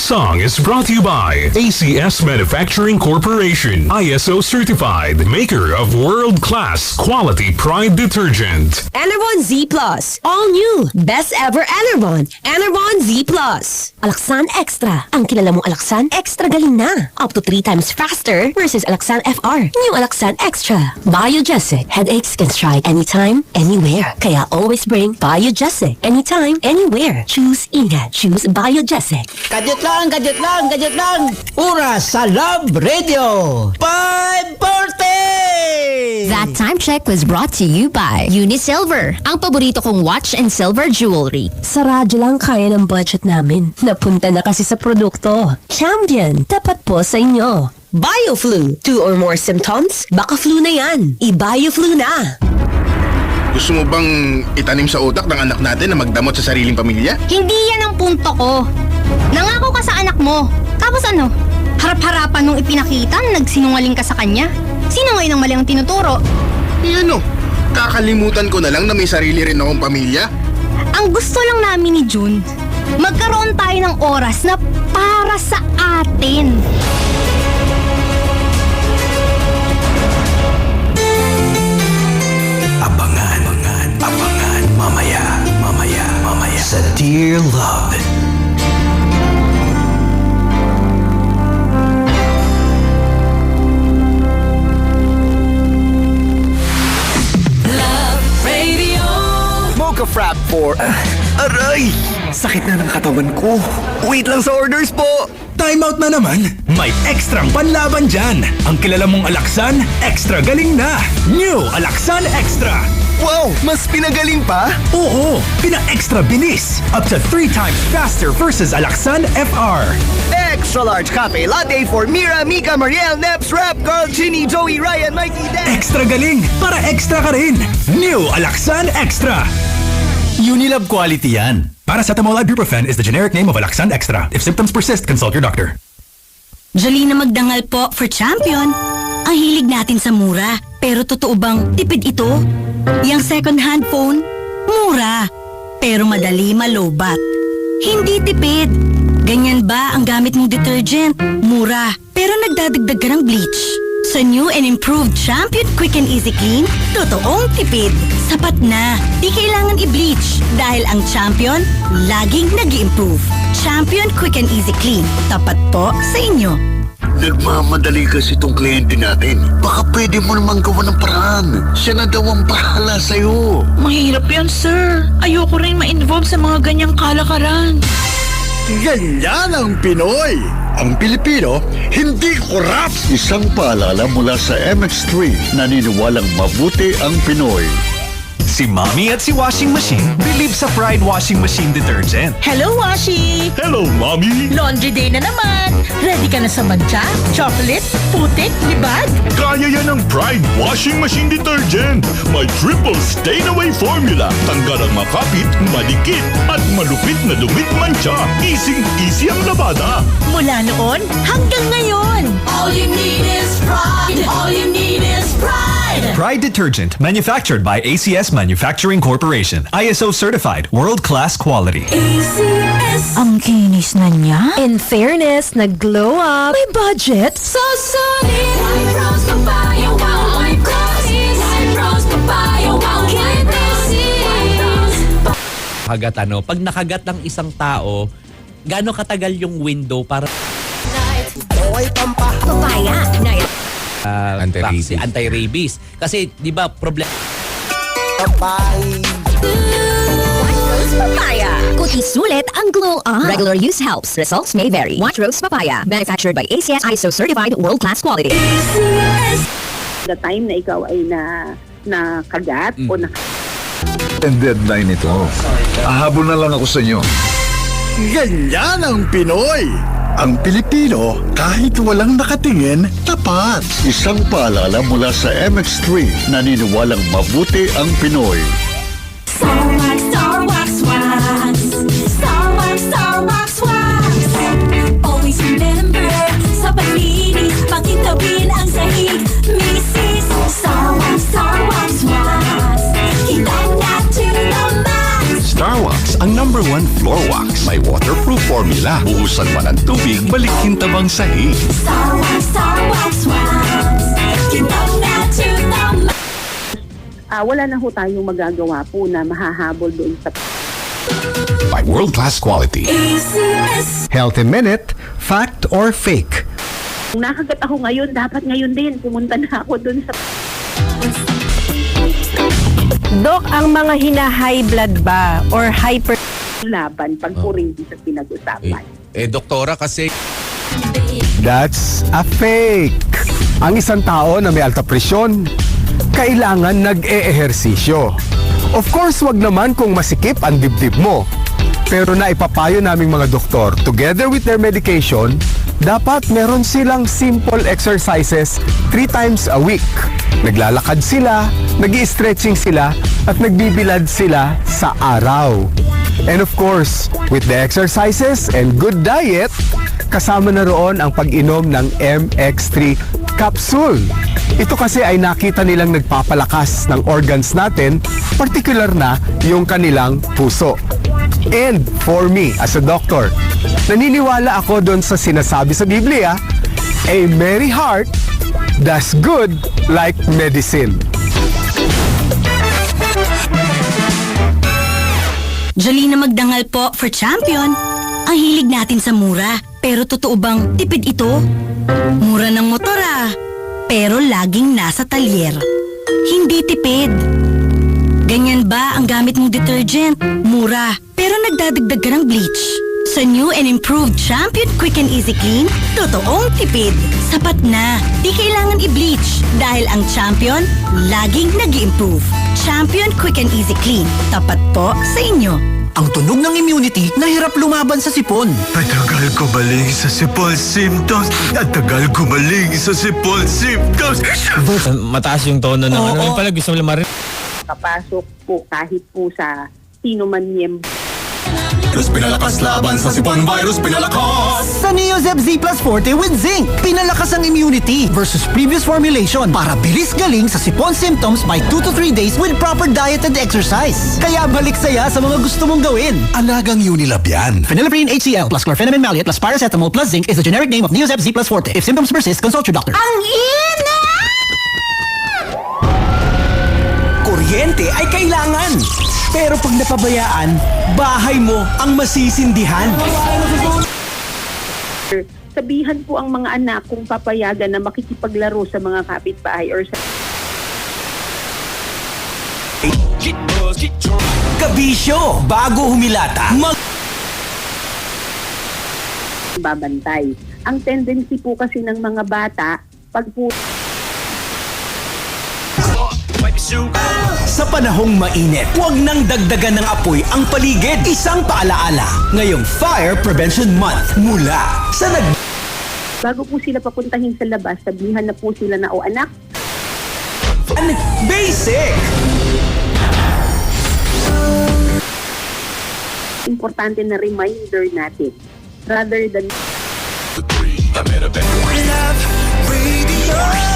This song is brought to you by ACS Manufacturing Corporation, ISO certified, maker of world-class quality Pride detergent. Enervon Z Plus. All new. Best ever Enervon. Enervon Z Plus. Alaxan Extra. Ang kilala mong Alaxan, extra galing na. Up to 3 times faster versus Alaxan FR. New Alaxan Extra. Biogesic. Headaches can strike anytime, anywhere. Kaya always bring Biogesic. Anytime, anywhere. Choose Ingat. Choose Biogesic. Gadget lang, gadget lang, gadget lang. Oras sa Love Radio. 5:40! That time check was brought to you by Unisilver, ang paborito kong watch and silver jewelry. Sa radyo lang kaya ng budget namin. Napunta na kasi sa produkto. Champion, tapat po sa inyo. BioFlu. 2 or more symptoms? Baka flu na yan. I-BioFlu na. Gusto mo bang itanim sa utak ng anak natin na magdamot sa sariling pamilya? Hindi yan ang punto ko. Nangako ka sa anak mo. Tapos ano? Harap-harapan nung ipinakita na nagsinungaling ka sa kanya. Sino ngayon ang mali ang tinuturo? Ano? Kakalimutan ko na lang na may sarili rin akong pamilya? Ang gusto lang namin ni June, magkaroon tayo ng oras na para sa atin. Abangan mamaya sa Dear Love. Mocha Frap for... aray! Sakit na ng katawan ko. Wait lang sa orders po! Time out na naman. May ekstrang panlaban dyan. Ang kilala mong Alaxan, extra galing na. New Alaxan Extra. Wow! Mas pinagaling pa? Oo, pina-extra bilis. Up to 3 times faster versus Alaxan FR. Extra large cafe latte for Mira, Mika, Mariel, Neps, Rap, Carl, Ginny, Joey, Ryan, Mikey, Dan. Extra galing para extra ka rin. New Alaxan Extra. Unilab quality yan. Paracetamol ibuprofen is the generic name of Alaxan Extra. If symptoms persist, consult your doctor. Jolina Magdangal po for champion. Ang hilig natin sa mura. Pero totoo bang tipid ito? Yang second-hand phone, mura. Pero madali malobat. Hindi tipid. Ganyan ba ang gamit mong detergent? Mura. Pero nagdadagdag ka ng bleach. Sa new and improved Champion Quick and Easy Clean, totoong tipid. Sapat na. Di kailangan i-bleach. Dahil ang Champion, laging nag-i-improve. Champion Quick and Easy Clean. Tapat po sa inyo. Nagmamadali kasi itong kliyente natin. Baka pwede mo naman gawa ng paraan. Siya na daw ang bahala sa'yo. Mahirap yan, sir. Ayoko rin ma-involve sa mga ganyang kalakaran. Ganyan ang Pinoy. Ang Pilipino, hindi korap. Isang paalala mula sa MX3, naniniwalang mabuti ang Pinoy. Si Mommy at si Washing Machine believe sa Pride Washing Machine Detergent. Hello, Washi! Hello, Mommy! Laundry day na naman! Ready ka na sa mancha, chocolate, putik, libag? Kaya yan ang Pride Washing Machine Detergent. May triple stain-away formula. Tanggal ang makapit, madikit, at malupit na dumit mancha. Easy ang labada. Mula noon hanggang ngayon. All you need is pride. All you need is pride. Pride Detergent, manufactured by ACS Manufacturing Corporation. ISO certified, world-class quality. ACS. Ang kinis na niya. In fairness, nag-glow up. May budget. So solid. White rose papaya, wow. White roses. White rose papaya, wow. White roses. White rose. Kagat pag nakagat ng isang tao, gaano katagal yung window para Papaya. Anti-rabies. Kasi, di ba, problem... Bye! White Rose Papaya. Kuti sulit ang glow on. Regular use helps. Results may vary. White Rose Papaya. Manufactured by ACS ISO certified world-class quality. The time na ikaw ay nakagat o And deadline ito. Ahabol na lang ako sa inyo. Ganyan ang Pinoy! Ang Pilipino, kahit walang nakatingin, tapat. Isang paalala mula sa MX3, naniniwalang mabuti ang Pinoy. Star Wax Wax. Star Wax Wax. Always remember, sa paglinis, pakitabin ang sahig. Mrs. Star Wax Wax. Kita na to the max. Star Wax, ang #1 All-in-One Floor Wax. May waterproof formula. Buhusan man ang tubig, balik kintabang sahig. Wala na ho tayong magagawa po na mahahabol doon sa By world-class quality. Healthy Minute, fact or fake? Kung nakagat ako ngayon, dapat ngayon din pumunta na ako doon sa Dok, ang mga hina-high blood ba or hyper laban pag po rin sa pinag-usapan. Doktora, kasi That's a fake. Ang isang tao na may alta presyon, kailangan nag-e-ehersisyo. Of course, wag naman kung masikip ang dibdib mo. Pero naipapayo naming mga doktor, together with their medication, dapat meron silang simple exercises 3 times a week. Naglalakad sila, nag-i-stretching sila, at nagbibilad sila sa araw. And of course, with the exercises and good diet, kasama na roon ang pag-inom ng MX3 capsule. Ito kasi ay nakita nilang nagpapalakas ng organs natin, particular na yung kanilang puso. And for me, as a doctor, naniniwala ako doon sa sinasabi sa Biblia, a merry heart does good like medicine. Jolina Magdangal po for champion. Ang hilig natin sa mura. Pero totoo bang tipid ito? Mura ng motor pero laging nasa talyer. Hindi tipid. Ganyan ba ang gamit mong detergent? Mura, pero nagdadagdag ka ng bleach. Sa new and improved Champion Quick and Easy Clean, totoong tipid. Sapat na, di kailangan i-bleach dahil ang Champion laging nag-i-improve. Champion Quick and Easy Clean, tapat po sa inyo. Ang tunog ng immunity na hirap lumaban sa sipon. Matagal gumaling sa sipon symptoms. At tagal gumaling sa sipon symptoms. Mataas yung tono ng ano. Pala gusto mo lamarin. Kapasok po kahit po sa sino man miyembro. Virus pinalakas laban sa sipon virus pinalakas. Sa Neozeb Z Plus Forte with Zinc, pinalakas ang immunity versus previous formulation para bilis galing sa sipon symptoms by 2 to 3 days with proper diet and exercise. Kaya balik saya sa mga gusto mong gawin. Alagang Unilab yan. Phenylephrine HCl plus chlorpheniramine maleate plus paracetamol plus zinc is the generic name of Neozeb Z Plus Forte. If symptoms persist, consult your doctor. Ang init! Kuryente ay kailangan. Pero pag napabayaan, bahay mo ang masisindihan. Sabihan po ang mga anak kung papayagan na makikipaglaro sa mga kapitbahay or sa Kabisyo, bago humilata, babantay. Ang tendency po kasi ng mga bata, pag po sa panahong mainit, huwag nang dagdagan ng apoy ang paligid. Isang paalaala, ngayong Fire Prevention Month mula sa bago po sila papuntahin sa labas, sabihan na po sila na, o anak, basic! Importante na reminder natin rather than Love Radio.